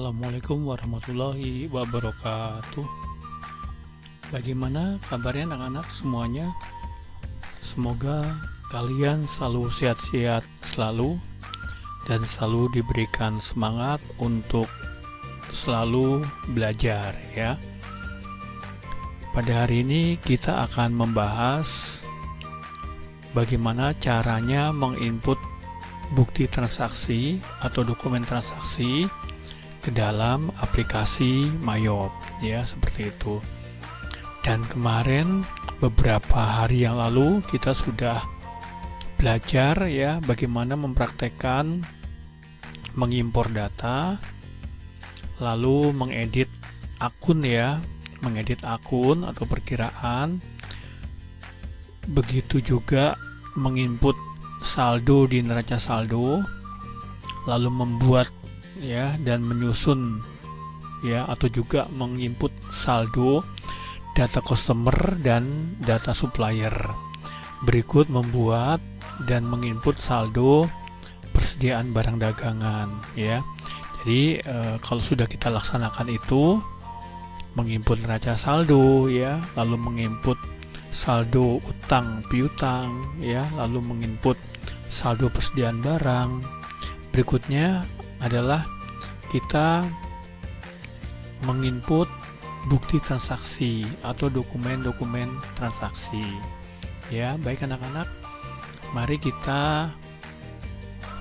Assalamualaikum warahmatullahi wabarakatuh. Bagaimana kabarnya anak-anak semuanya? Semoga kalian selalu sehat-sehat selalu dan selalu diberikan semangat untuk selalu belajar ya. Pada hari ini kita akan membahas bagaimana caranya menginput bukti transaksi atau dokumen transaksi ke dalam aplikasi Mayop ya, seperti itu. Dan kemarin beberapa hari yang lalu kita sudah belajar ya bagaimana mempraktekkan mengimpor data, lalu mengedit akun ya, mengedit akun atau perkiraan. Begitu juga menginput saldo di neraca saldo, lalu membuat ya dan menyusun ya, atau juga menginput saldo, data customer dan data supplier. Berikut membuat dan menginput saldo persediaan barang dagangan ya. Jadi kalau sudah kita laksanakan itu, menginput neraca saldo ya, lalu menginput saldo utang piutang ya, lalu menginput saldo persediaan barang. Berikutnya adalah kita menginput bukti transaksi atau dokumen-dokumen transaksi ya. Baik anak-anak, mari kita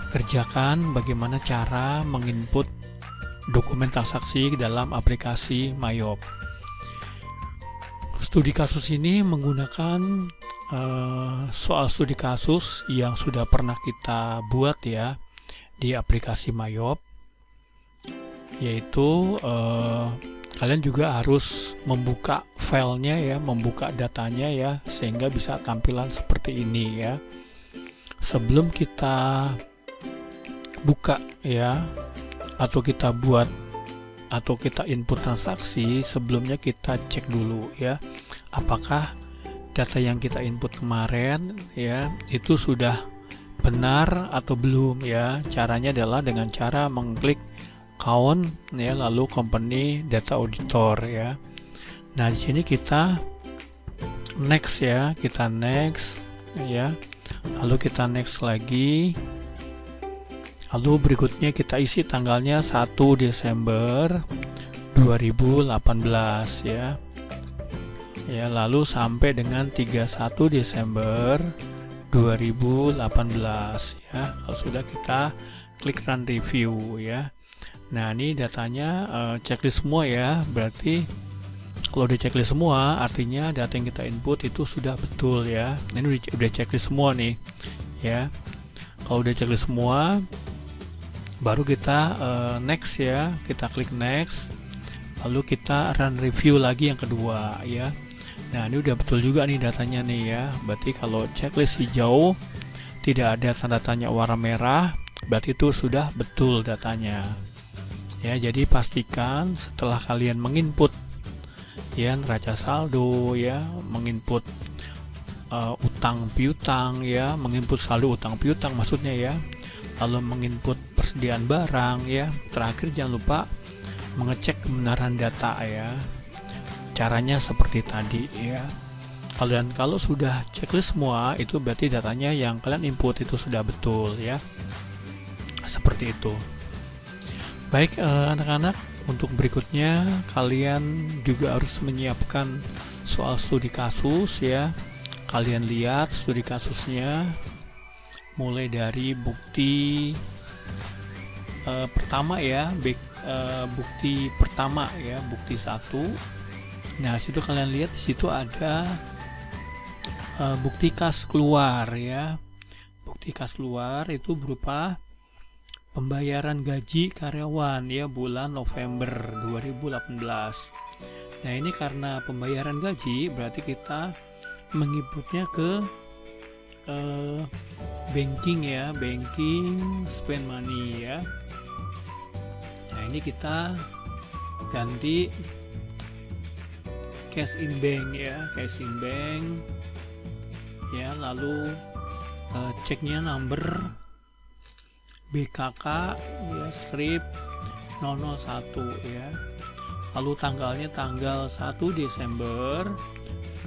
kerjakan bagaimana cara menginput dokumen transaksi ke dalam aplikasi Mayop. Studi kasus ini menggunakan soal studi kasus yang sudah pernah kita buat ya di aplikasi Mayop, yaitu kalian juga harus membuka filenya ya, membuka datanya ya, sehingga bisa tampilan seperti ini ya. Sebelum kita buka ya, atau kita buat atau kita input transaksi, sebelumnya kita cek dulu ya, apakah data yang kita input kemarin ya itu sudah benar atau belum ya. Caranya adalah dengan cara mengklik count ya, lalu company data auditor ya. Nah, di sini kita next ya, kita next ya, lalu kita next lagi. Lalu berikutnya kita isi tanggalnya 1 Desember 2018 ya. Ya, lalu sampai dengan 31 Desember 2018 ya. Kalau sudah, kita klik run review ya. Nah, ini datanya checklist semua ya. Berarti kalau udah checklist semua, artinya data yang kita input itu sudah betul ya. Ini udah checklist semua nih ya. Kalau udah checklist semua, baru kita next ya, kita klik next, lalu kita run review lagi yang kedua ya. Nah, ini udah betul juga nih datanya nih ya. Berarti kalau checklist hijau tidak ada tanda tanya warna merah, berarti itu sudah betul datanya ya. Jadi pastikan setelah kalian menginput ya neraca saldo ya, menginput utang piutang ya, menginput saldo utang piutang maksudnya ya, lalu menginput persediaan barang ya. Terakhir jangan lupa mengecek kebenaran data ya. Caranya seperti tadi ya. Kalau sudah checklist semua, itu berarti datanya yang kalian input itu sudah betul ya. Seperti itu. Baik anak-anak, untuk berikutnya kalian juga harus menyiapkan soal studi kasus ya. Kalian lihat studi kasusnya mulai dari bukti pertama ya, bukti pertama ya, bukti 1. Nah, situ kalian lihat, di situ ada bukti kas keluar ya. Bukti kas keluar itu berupa pembayaran gaji karyawan ya bulan November 2018. Nah, ini karena pembayaran gaji, berarti kita menginputnya ke banking ya, banking spend money ya. Nah, ini kita ganti cash in bank ya, cash in bank ya. Lalu checknya number BKK ya, strip ya. Lalu tanggalnya tanggal 1 Desember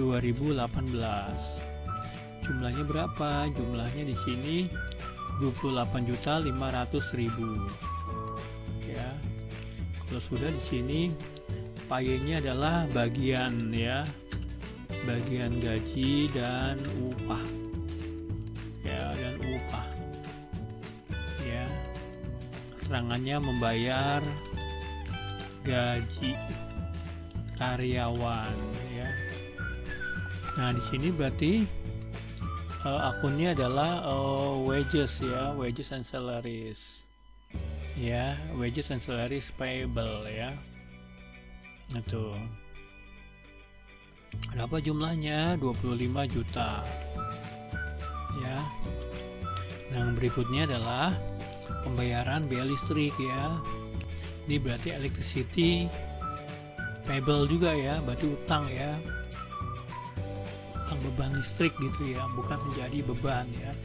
2018. Jumlahnya berapa? Jumlahnya di sini 28.500.000 ya. Kalau sudah di sini payenya adalah bagian ya, bagian gaji dan upah ya, dan upah ya. Keterangannya membayar gaji karyawan ya. Nah di sini berarti akunnya adalah wages ya, wages and salaries ya, wages and salaries payable ya. Itu berapa jumlahnya? 25 juta ya. Nah berikutnya adalah pembayaran biaya listrik ya. Ini berarti electricity payable juga ya, berarti utang ya, utang beban listrik gitu ya, bukan menjadi beban ya,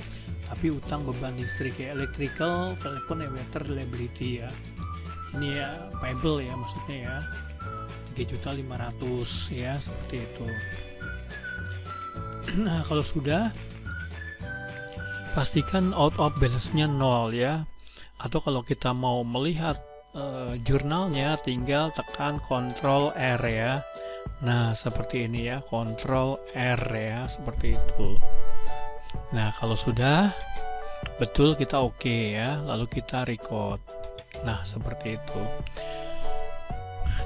tapi utang beban listrik ya, electrical, telephone, and water liability ya. Ini ya payable ya, maksudnya ya 3.500.000 ya, seperti itu. Nah kalau sudah, pastikan out of balance-nya 0 ya, atau kalau kita mau melihat jurnalnya tinggal tekan Ctrl R ya. Nah seperti ini ya, Ctrl R ya, seperti itu. Nah kalau sudah betul kita oke ya, lalu kita record. Nah seperti itu.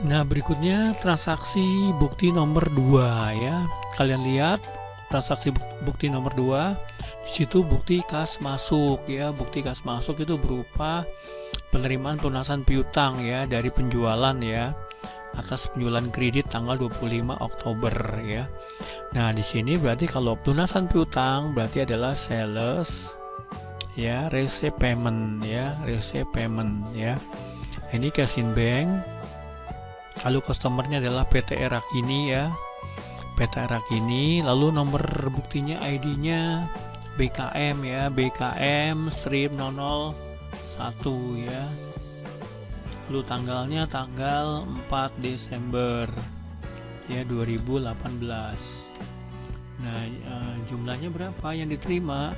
Nah berikutnya transaksi bukti nomor 2 ya. Kalian lihat transaksi bukti nomor 2, di situ bukti kas masuk ya. Bukti kas masuk itu berupa penerimaan pelunasan piutang ya dari penjualan ya, atas penjualan kredit tanggal 25 Oktober ya. Nah di sini berarti kalau pelunasan piutang berarti adalah sales ya, receipt payment ya, receipt payment ya. Ini cash in bank. Lalu customernya adalah PT Erakini ya, PT Erakini. Lalu nomor buktinya ID-nya BKM ya, BKM strip 001 ya. Lalu tanggalnya tanggal 4 Desember ya 2018. Nah jumlahnya berapa yang diterima?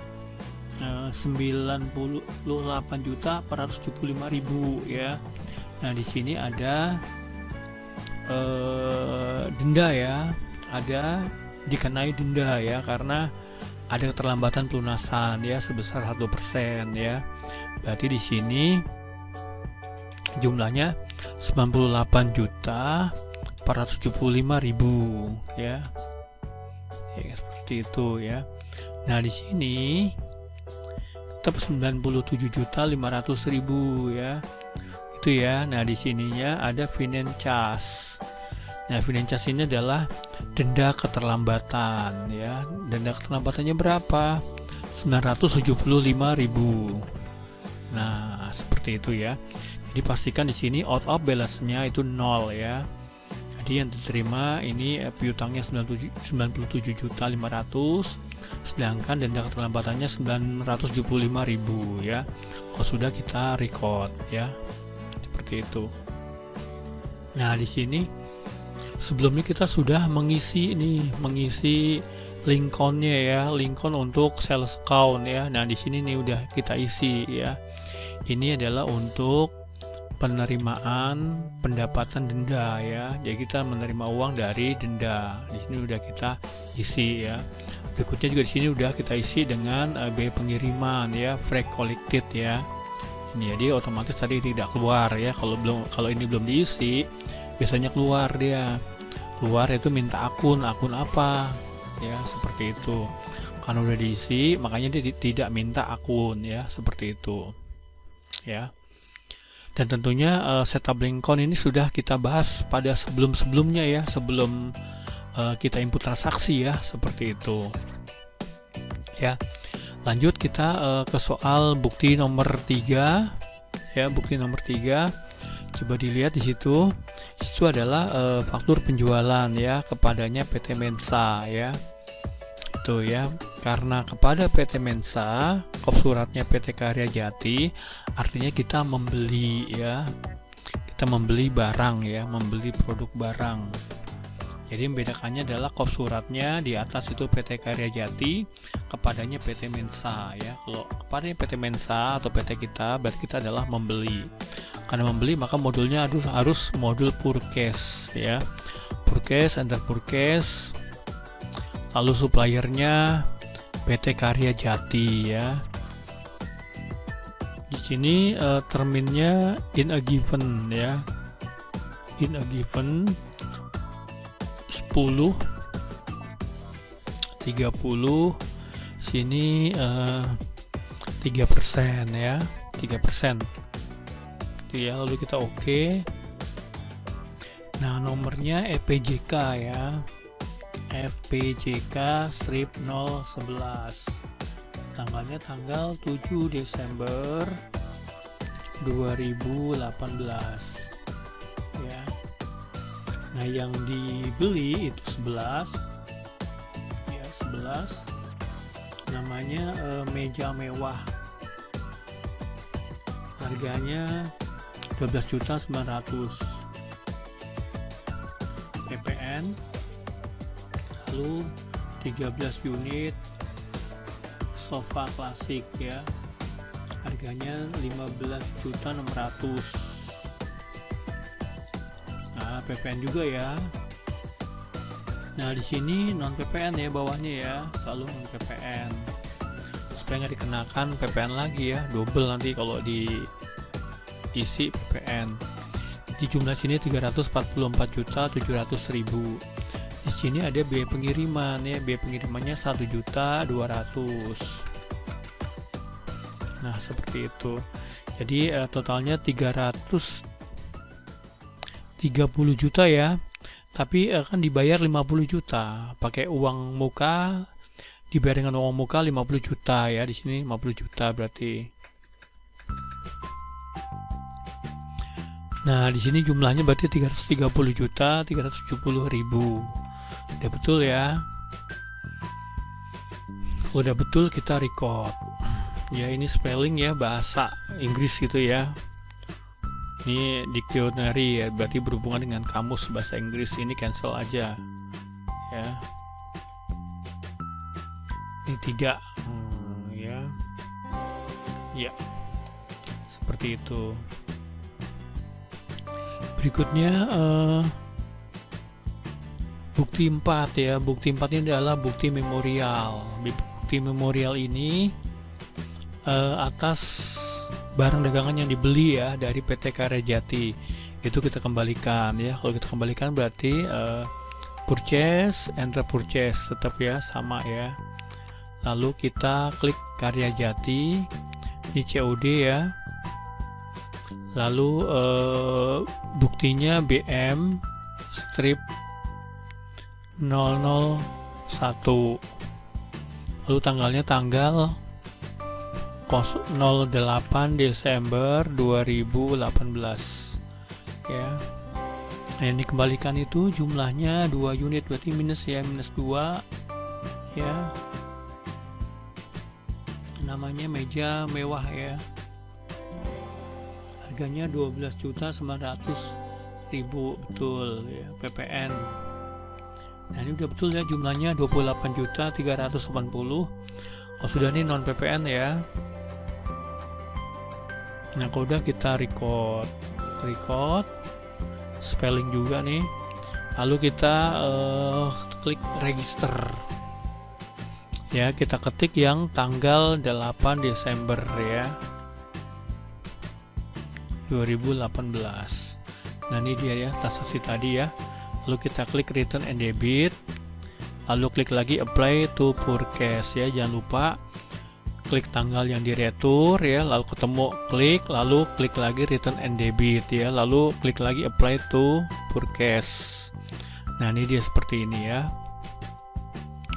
98.475.000 ya. Nah di sini ada denda ya, ada dikenai denda ya, karena ada keterlambatan pelunasan ya sebesar 1% ya. Berarti di sini jumlahnya 98.475.000 ya. Ya seperti itu ya. Nah di sini tetap 97.500.000 ya. Itu ya. Nah di sininya ada finance charge. Nah finance charge ini adalah denda keterlambatan ya. Denda keterlambatannya berapa? 975.000. Nah seperti itu ya. Jadi pastikan di sini out of balance-nya itu 0 ya. Jadi yang diterima ini piutangnya 97.500, sedangkan denda keterlambatannya 975.000 ya. Kalau sudah kita record ya. Seperti itu. Nah, di sini sebelumnya kita sudah mengisi Lincoln-nya ya, Lincoln untuk sales account ya. Nah, di sini nih udah kita isi ya. Ini adalah untuk penerimaan pendapatan denda ya. Jadi kita menerima uang dari denda. Di sini udah kita isi ya. Berikutnya juga di sini udah kita isi dengan biaya pengiriman ya, freight collected ya. Ini jadi otomatis tadi tidak keluar ya. Kalau ini belum diisi, biasanya keluar dia. Keluar itu minta akun apa ya, seperti itu. Karena udah diisi, makanya dia tidak minta akun ya, seperti itu. Ya. Dan tentunya setup Lincoln ini sudah kita bahas pada sebelum-sebelumnya ya, sebelum kita input transaksi ya, seperti itu. Ya. Lanjut kita ke soal bukti nomor 3 ya, bukti nomor 3. Coba dilihat di situ. Itu adalah faktur penjualan ya kepadanya PT Mensa ya. Itu ya. Karena kepada PT Mensa, kop suratnya PT Karya Jati, artinya kita membeli ya. kita membeli barang ya, membeli produk barang. Jadi membedakannya adalah kop suratnya di atas itu PT Karya Jati, kepadanya PT Mensa ya. Kalau kepadanya PT Mensa atau PT kita, berarti kita adalah membeli. Karena membeli maka modulnya harus modul purchase ya. Purchase, enter purchase. Lalu suppliernya PT Karya Jati ya. Di sini terminnya in a given ya. In a given 10 30 sini 3% ya, 3% itu ya. Lalu kita oke. Nah, nomornya FPJK ya, FPJK strip 011, tanggalnya tanggal 7 Desember 2018 ya. Nah, yang dibeli itu 11 ya, 11 namanya meja mewah, harganya 12.900.000 ppn, lalu 13 unit sofa klasik ya, harganya 15.600.000. Nah, PPN juga ya. Nah, di sini non PPN ya, bawahnya ya, selalu non PPN. Supaya nggak dikenakan PPN lagi ya, double nanti kalau diisi PPN. Di jumlah sini 344.700.000. Di sini ada biaya pengiriman ya, biaya pengirimannya 1.200.000. Nah, seperti itu. Jadi totalnya 330 juta ya, tapi akan dibayar 50 juta pakai uang muka, dibayar dengan uang muka 50 juta ya. Di sini 50 juta berarti. Nah, di sini jumlahnya berarti 330.370.000. Udah betul ya. Kalau udah betul kita record. Ya, ini spelling ya, bahasa Inggris gitu ya. Ini dictionary ya, berarti berhubungan dengan kamus bahasa Inggris. Ini cancel aja ya. Ini tidak ya. Ya, seperti itu. Berikutnya bukti 4 ya. Bukti 4 ini adalah bukti memorial. Bukti memorial ini atas barang dagangan yang dibeli ya dari PT Karya Jati, itu kita kembalikan ya. Kalau kita kembalikan berarti purchase, enter purchase tetap ya, sama ya. Lalu kita klik Karya Jati, ini COD ya. Lalu buktinya BM strip 001, lalu tanggalnya tanggal 08 Desember 2018 ya. Nah, yang dikembalikan itu jumlahnya 2 unit, berarti minus ya, minus 2 ya. Namanya meja mewah ya, harganya 12.900.000 betul ya, PPN. Nah, ini udah betul ya, jumlahnya 28.380.000. Oh, sudah, ini non PPN ya. Nah, kalau udah kita record spelling juga nih. Lalu kita klik register ya, kita ketik yang tanggal 8 Desember ya 2018. Nah, ini dia ya transaksi tadi ya. Lalu kita klik return and debit, lalu klik lagi apply to purchase ya, jangan lupa klik tanggal yang diretur ya, lalu ketemu klik, lalu klik lagi return and debit ya, lalu klik lagi apply to purchase. Nah, ini dia seperti ini ya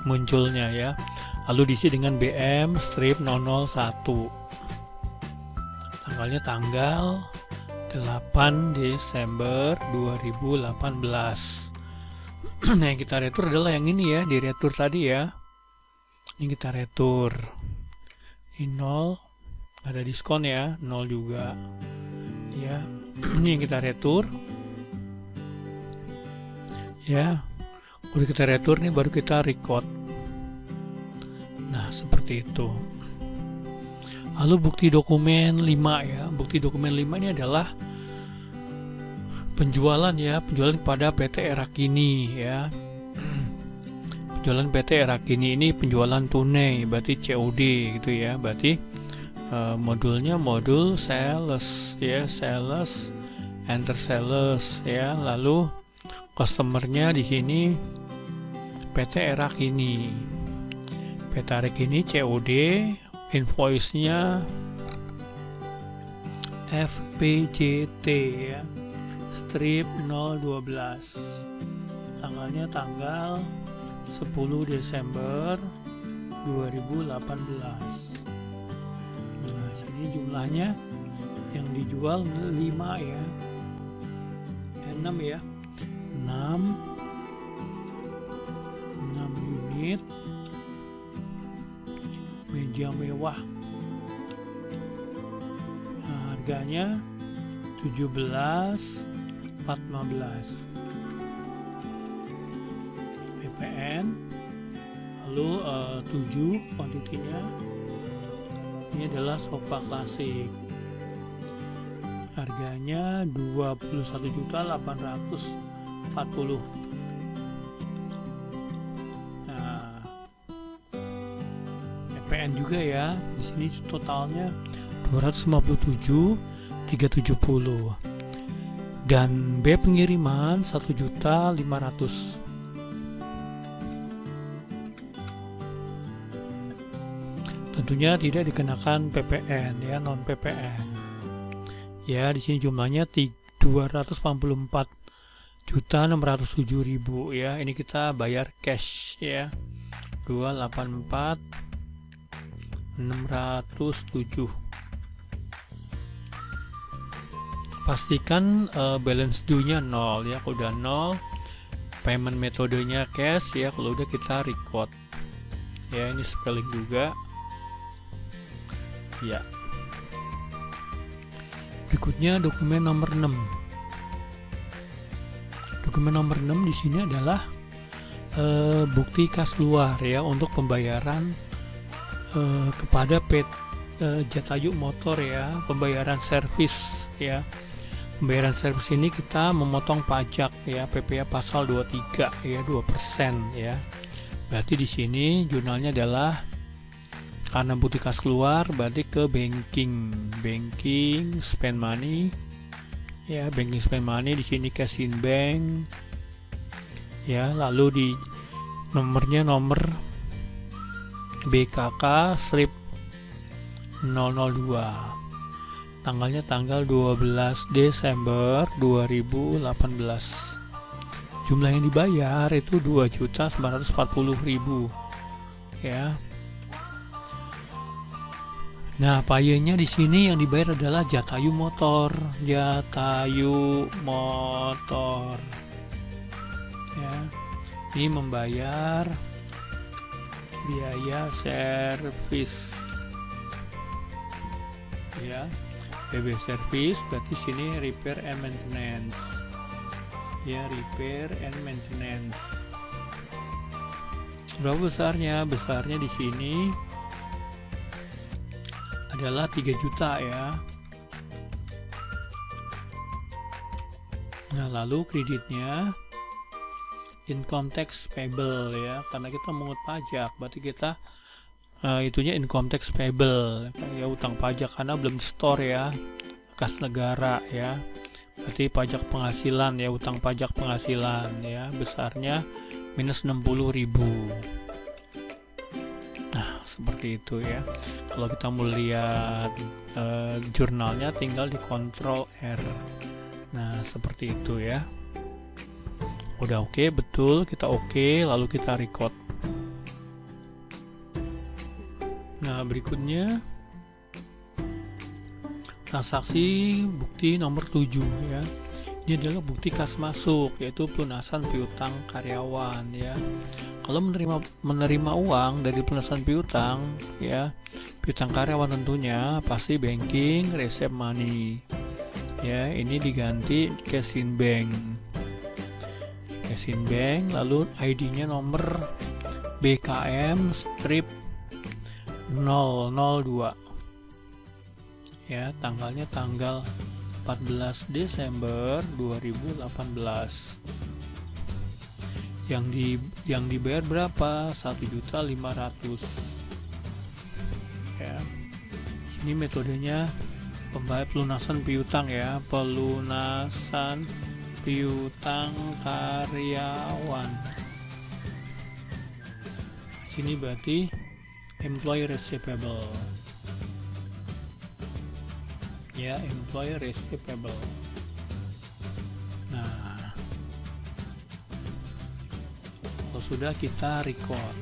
munculnya ya. Lalu diisi dengan BM strip 001, tanggalnya tanggal 8 Desember 2018. Nah, yang kita retur adalah yang ini ya, diretur tadi ya. Ini kita retur. Ini 0, ada diskon ya, 0 juga. Ya. Ini yang kita retur ya. Udah kita retur nih, baru kita record. Nah, seperti itu. Lalu bukti dokumen 5 ya. Bukti dokumen 5 ini adalah penjualan ya, penjualan pada PT Erakini ya. Penjualan PT Erakini ini penjualan tunai, berarti COD gitu ya. Berarti modulnya modul sales ya, sales, enter sales ya. Lalu customernya di sini PT Erakini. PT Erakini COD, invoice-nya FPJT ya, strip 012. Tanggalnya tanggal 10 Desember 2018. Nah, sini jumlahnya yang dijual 5 ya. 6 ya. 6 unit meja mewah. Nah, harganya 17.415 ppn. Lalu 7 kuantitinya. Ini adalah sofa klasik. Harganya 21.840. PPN juga ya. Di sini totalnya 257.370 dan B pengiriman 1.500.000. Tentunya tidak dikenakan PPN ya, non PPN. Ya, di sini jumlahnya 284.607.000 ya. Ini kita bayar cash ya. 284.607. Pastikan balance due-nya 0 ya. Kalau udah 0, payment metodenya cash ya. Kalau udah kita record ya. Ini spelling juga ya. Berikutnya dokumen nomor 6. Dokumen nomor 6 di sini adalah bukti kas keluar ya, untuk pembayaran kepada Jatayu Motor ya, pembayaran servis ya. Pembayaran servis ini kita memotong pajak ya, PPh pasal 23 ya, 2% ya. Berarti di sini jurnalnya adalah, karena bukti kas keluar berarti ke banking spend money ya, banking spend money. Di sini cash in bank ya. Lalu di nomornya nomor BKK strip 002. Tanggalnya tanggal 12 Desember 2018. Jumlah yang dibayar itu 2.940.000 ya. Nah, payenya di sini yang dibayar adalah Jatayu Motor, Jatayu Motor. Ya, ini membayar biaya servis. Ya, BB servis berarti sini repair and maintenance. Ya, repair and maintenance. Berapa besarnya? Besarnya di sini adalah 3 juta ya. Nah, lalu kreditnya income tax payable ya, karena kita mengut pajak, berarti kita itunya income tax payable ya, utang pajak karena belum store ya, kas negara ya. Berarti pajak penghasilan ya, utang pajak penghasilan ya, besarnya minus 60.000. Nah, seperti itu ya. Kalau kita mau lihat jurnalnya tinggal di Ctrl R. Nah, seperti itu ya. Udah oke, betul, kita oke, lalu kita record. Nah, berikutnya transaksi bukti nomor 7 ya. Ini adalah bukti kas masuk, yaitu pelunasan piutang karyawan ya. Kalau menerima uang dari pelunasan piutang ya, piutang karyawan tentunya pasti banking receipt money ya. Ini diganti cash in bank, lalu ID-nya nomor BKM strip 002 ya, tanggalnya tanggal 14 Desember 2018. Yang dibayar berapa? 1.500.000 ya. Ini metodenya pelunasan piutang ya, pelunasan piutang karyawan. Sini berarti employee receivable ya, employee receivable. Nah, kalau sudah kita record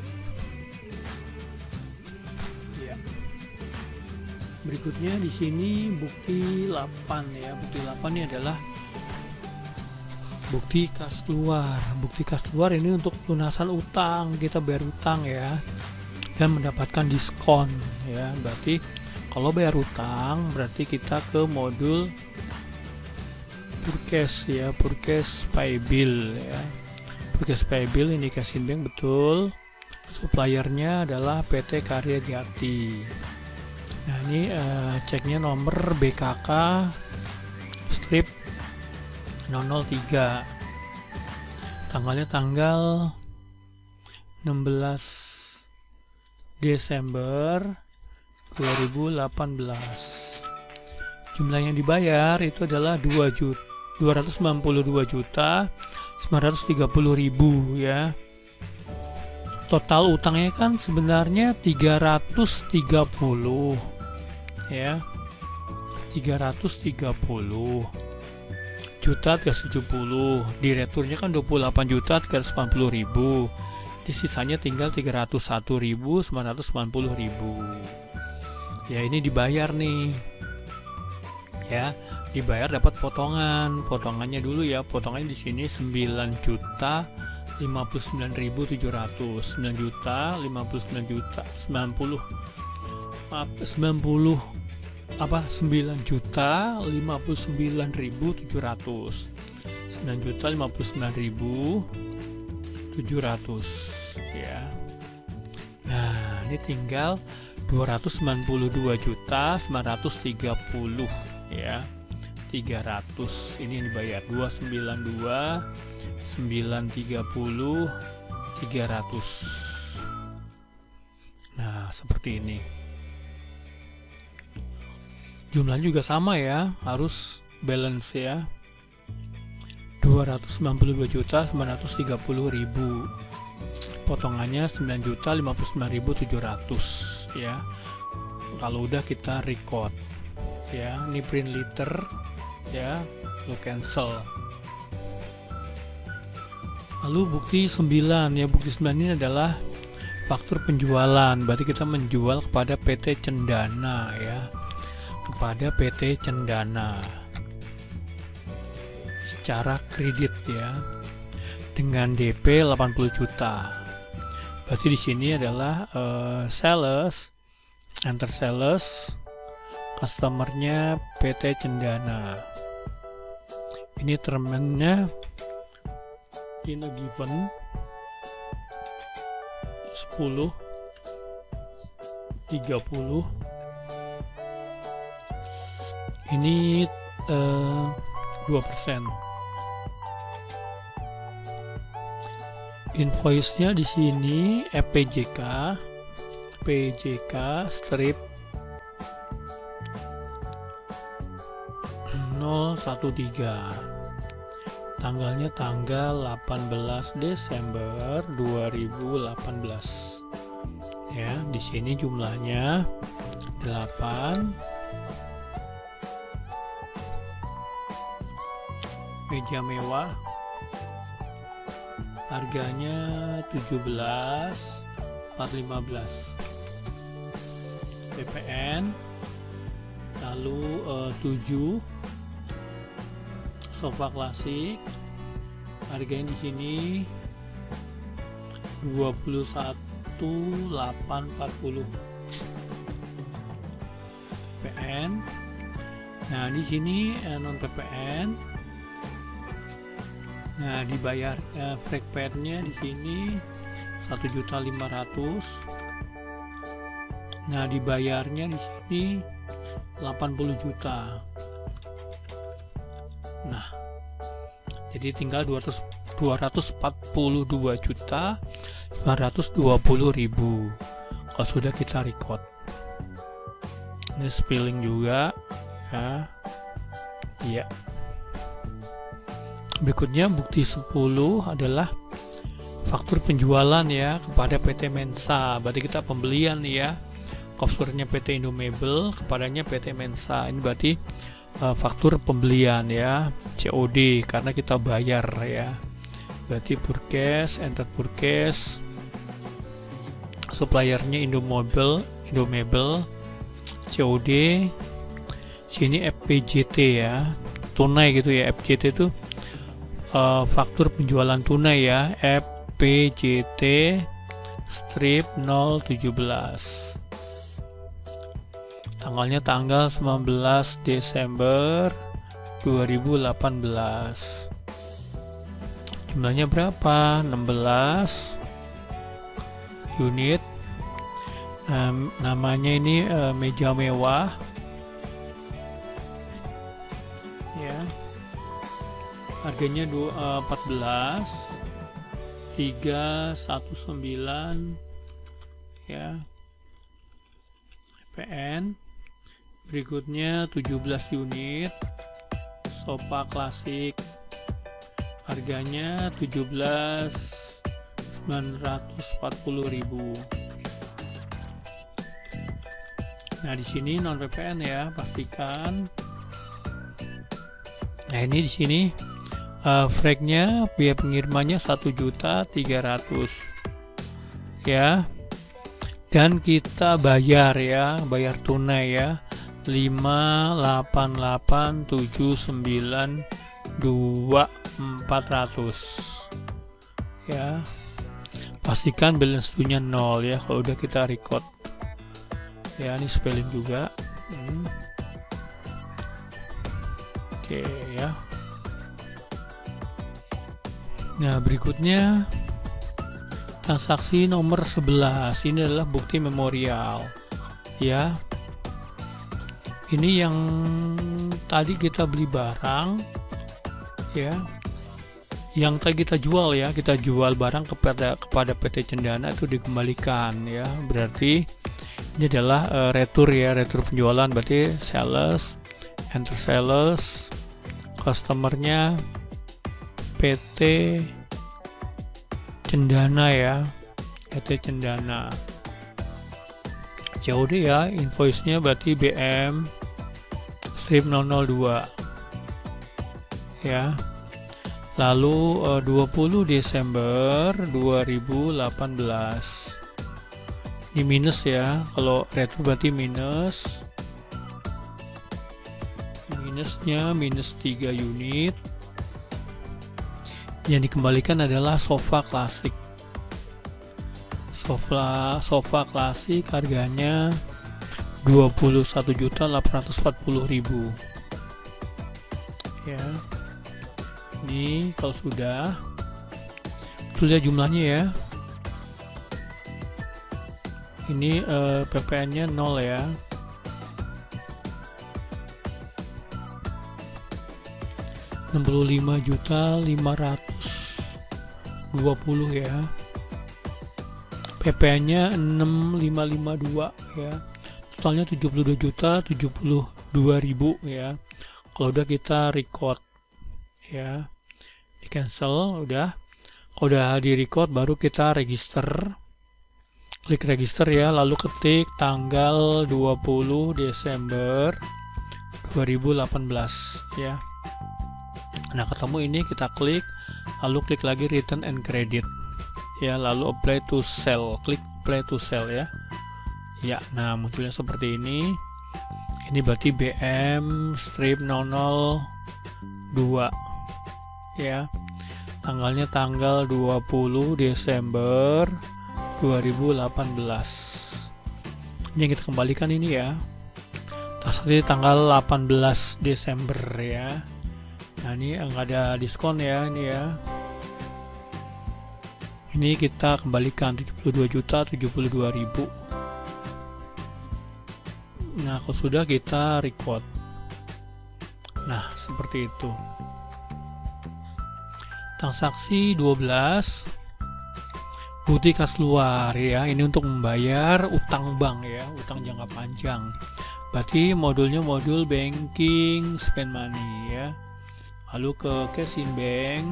ya. Berikutnya di sini bukti 8 ya. Bukti 8 ini adalah bukti kas keluar. Bukti kas keluar ini untuk pelunasan utang, kita bayar utang ya, dan mendapatkan diskon ya. Berarti kalau bayar utang berarti kita ke modul purchase ya, purchase pay bill ya. Purchase pay bill ini cash in bank betul. Suppliernya adalah PT Karya Jati. Nah ini ceknya nomor BKK strip 003, tanggalnya tanggal 16 Desember 2018. Jumlah yang dibayar itu adalah 292.930.000 ya. Total utangnya kan sebenarnya 330 ya, 330 juta 370, di returnya kan 28.380.000, di sisanya tinggal 301.990.000 ya. Ini dibayar nih ya, dibayar dapat potongannya dulu ya. Potongannya di sini 9.059.700, 9.059.700 ya. Nah ini tinggal 292.930 ya, 300 ini yang dibayar 292.930.300. Nah seperti ini. Jumlahnya juga sama ya, harus balance ya, 292.930.000, potongannya 9.059.700 ya. Kalau udah kita record ya, ini print letter ya, lo cancel. Lalu bukti 9 ya, bukti 9 ini adalah faktur penjualan, berarti kita menjual kepada PT Cendana ya, kepada PT Cendana secara kredit ya, dengan DP 80 juta. Berarti di sini adalah sales, enter sales, customernya PT Cendana. Ini termnya in a given 10, 30. Ini 2%. Invoice-nya di sini PJK strip 013. Tanggalnya tanggal 18 Desember 2018. Ya, di sini jumlahnya 8. Meja mewah, harganya 17.415 PPN. Lalu 7 sofa klasik, harganya di sini 21.840 PPN. Nah, di sini non PPN. Nah, dibayar fragmentnya di sini 1.500.000. Nah, dibayarnya di sini 80 juta. Nah, jadi tinggal 242.920.000 kalau sudah kita record. Ini spilling juga ya. Iya. Berikutnya bukti 10 adalah faktur penjualan ya kepada PT Mensa. Berarti kita pembelian ya. Covernya PT Indomebel kepadanya PT Mensa. Ini berarti faktur pembelian ya, COD karena kita bayar ya. Berarti purchase, enter purchase. Suppliernya Indomebel, COD. Sini FPJT ya, tunai gitu ya. FPJT itu faktur penjualan tunai ya, FPJT strip 017. Tanggalnya tanggal 19 Desember 2018. Jumlahnya berapa? 16 unit. Namanya ini meja mewah ya. Harganya 14 319 ya. PN. Berikutnya 17 unit sofa klasik. Harganya 17.940.000. Nah, di sini non PPN ya, pastikan. Nah, ini di sini fragnya biaya pengirimannya 1.300.000 ya, dan kita bayar ya, bayar tunai ya 588.792.400 ya. Pastikan balance due-nya 0 ya kalau udah kita record ya. Ini spelling juga oke ya. Nah, berikutnya transaksi nomor 11. Ini adalah bukti memorial ya. Ini yang tadi kita beli barang ya, yang tadi kita jual ya, kita jual barang kepada PT Cendana itu dikembalikan ya. Berarti ini adalah retur ya, retur penjualan. Berarti sales, enter sales, customernya PT Cendana ya, PT Cendana. COD ya, invoice-nya berarti BM strip 002 ya. Lalu 20 Desember 2018. Ini minus ya, kalau retur berarti minus. Minusnya minus 3 unit. Yang dikembalikan adalah sofa klasik. Sofa klasik harganya 21.840.000 ya. Ini kalau sudah tulis jumlahnya ya. Ini PPN-nya 0 ya. Rp65.520.000 ya. PPN-nya 6.552 ya. Totalnya 72.072.000 ya. Kalau udah kita record ya, di cancel udah. Kalau udah di record baru kita register. Klik register ya, lalu ketik tanggal 20 Desember 2018 ya. Nah, ketemu ini, kita klik, lalu klik lagi return and credit ya, lalu apply to sell, klik apply to sell ya. Ya, nah munculnya seperti ini. Ini berarti BM strip 002 ya. Tanggalnya tanggal 20 Desember 2018. Ini yang kita kembalikan ini ya. Seperti tanggal 18 Desember ya. Nah ini nggak ada diskon ya ini ya. Ini kita kembalikan 72.072.000. Nah kalau sudah kita record. Nah seperti itu. Transaksi 12. Bukti kas luar ya. Ini untuk membayar utang bank ya, utang jangka panjang. Berarti modulnya modul banking spend money ya. Lalu ke cash in bank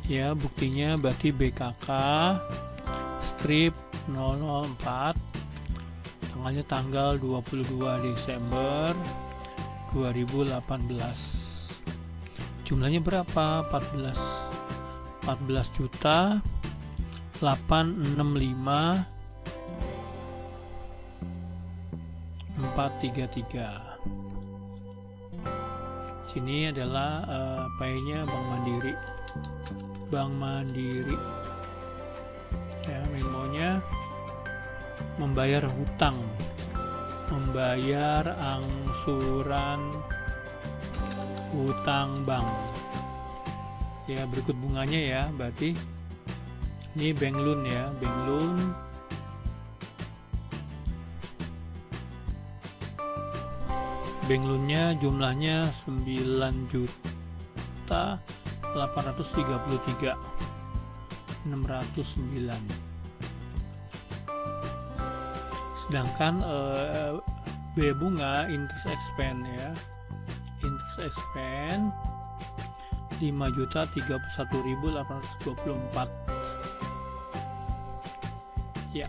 ya, buktinya berarti BKK strip 004, tanggalnya tanggal 22 Desember 2018. Jumlahnya berapa? 14 juta 865 433. Sini adalah pay-nya Bank Mandiri ya, memonya membayar hutang, membayar angsuran hutang bank ya, berikut bunganya ya. Berarti ini bank loan ya, bank loan loannya jumlahnya 9.833.609. Sedangkan B bunga interest expense ya, interest expense 5.031.824 ya.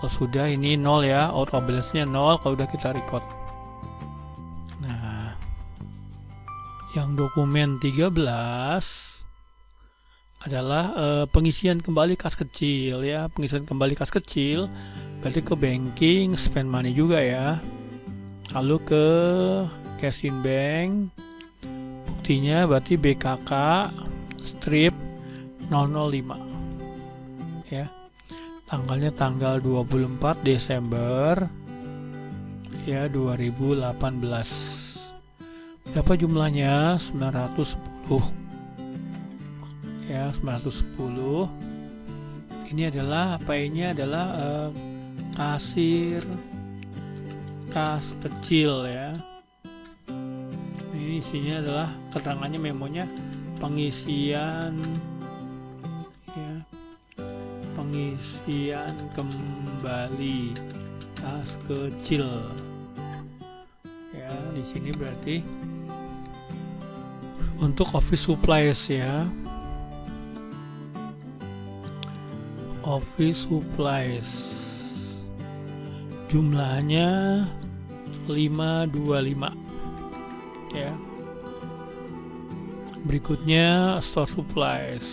Kalau sudah ini 0 ya, out of balance nya 0 kalau udah kita record. Nah yang dokumen 13 adalah pengisian kembali kas kecil ya. Pengisian kembali kas kecil berarti ke banking spend money juga ya. Lalu ke cash in bank, buktinya berarti BKK strip 005 ya. Tanggalnya tanggal 24 Desember ya 2018. Berapa jumlahnya? 910 ya, 910. Ini adalah pay-nya adalah kasir kas kecil ya. Ini isinya adalah keterangannya, memonya pengisian ya, pengisian kembali kas kecil ya. Di sini berarti untuk office supplies ya, office supplies jumlahnya 525 ya. Berikutnya store supplies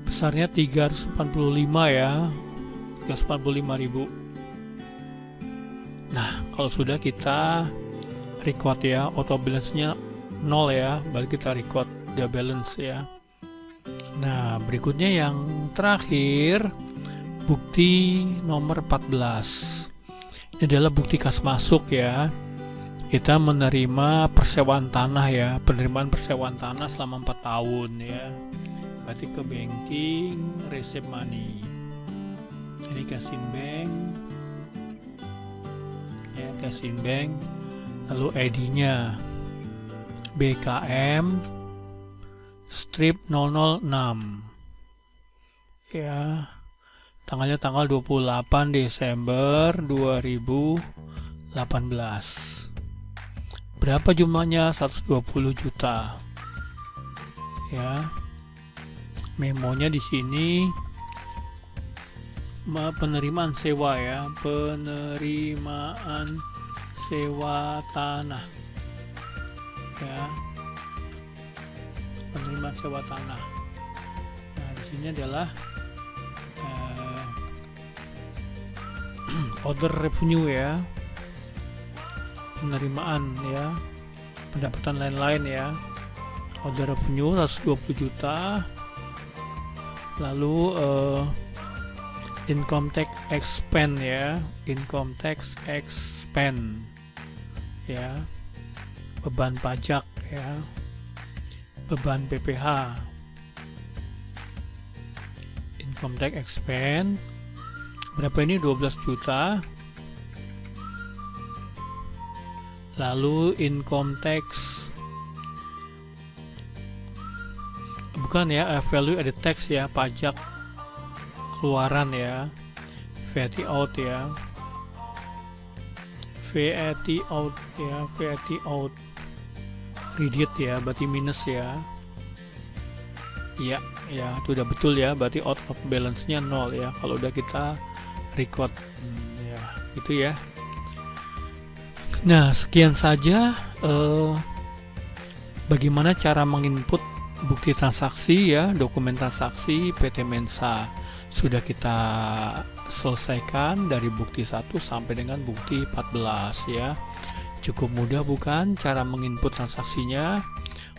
besarnya 345 ya, 345.000. Nah kalau sudah kita record ya, auto balance nya 0 ya, baru kita record the balance ya. Nah berikutnya yang terakhir, bukti nomor 14. Ini adalah bukti kas masuk ya. Kita menerima persewaan tanah ya, penerimaan persewaan tanah selama 4 tahun ya. Berarti ke banking receive money. Ini cash in bank ya, cash in bank. Lalu ID-nya BKM strip 006 ya. Tanggalnya tanggal 28 Desember 2018. Berapa jumlahnya? 120 juta ya. Memonya di sini penerimaan sewa ya, penerimaan sewa tanah ya, penerimaan sewa tanah. Nah di sini adalah order revenue ya, penerimaan ya, pendapatan lain-lain ya. Order revenue 120 juta Lalu income tax expense ya, income tax expense ya, beban pajak ya, beban PPh. Income tax expense berapa ini? 12 juta. Lalu income tax bukan ya, value added tax ya, pajak keluaran ya, VAT out ya, VAT out ya, VAT out kredit ya, berarti minus ya. Iya, ya itu udah betul ya, berarti out of balance-nya 0 ya kalau udah kita record. Ya, gitu ya. Nah, sekian saja bagaimana cara menginput bukti transaksi ya, dokumen transaksi PT Mensa. Sudah kita selesaikan dari bukti 1 sampai dengan bukti 14 ya. Cukup mudah bukan cara menginput transaksinya?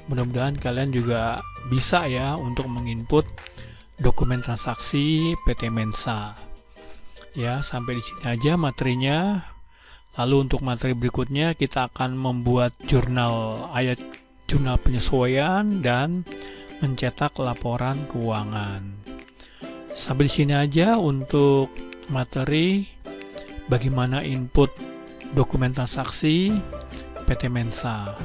Mudah-mudahan kalian juga bisa ya untuk menginput dokumen transaksi PT Mensa. Ya, sampai di sini aja materinya. Lalu untuk materi berikutnya kita akan membuat jurnal penyesuaian dan mencetak laporan keuangan. Sampai di sini aja untuk materi bagaimana input dokumen transaksi PT Mensa.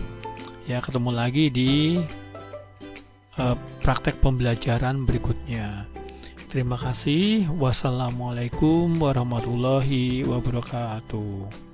Ya, ketemu lagi di praktek pembelajaran berikutnya. Terima kasih. Wassalamualaikum warahmatullahi wabarakatuh.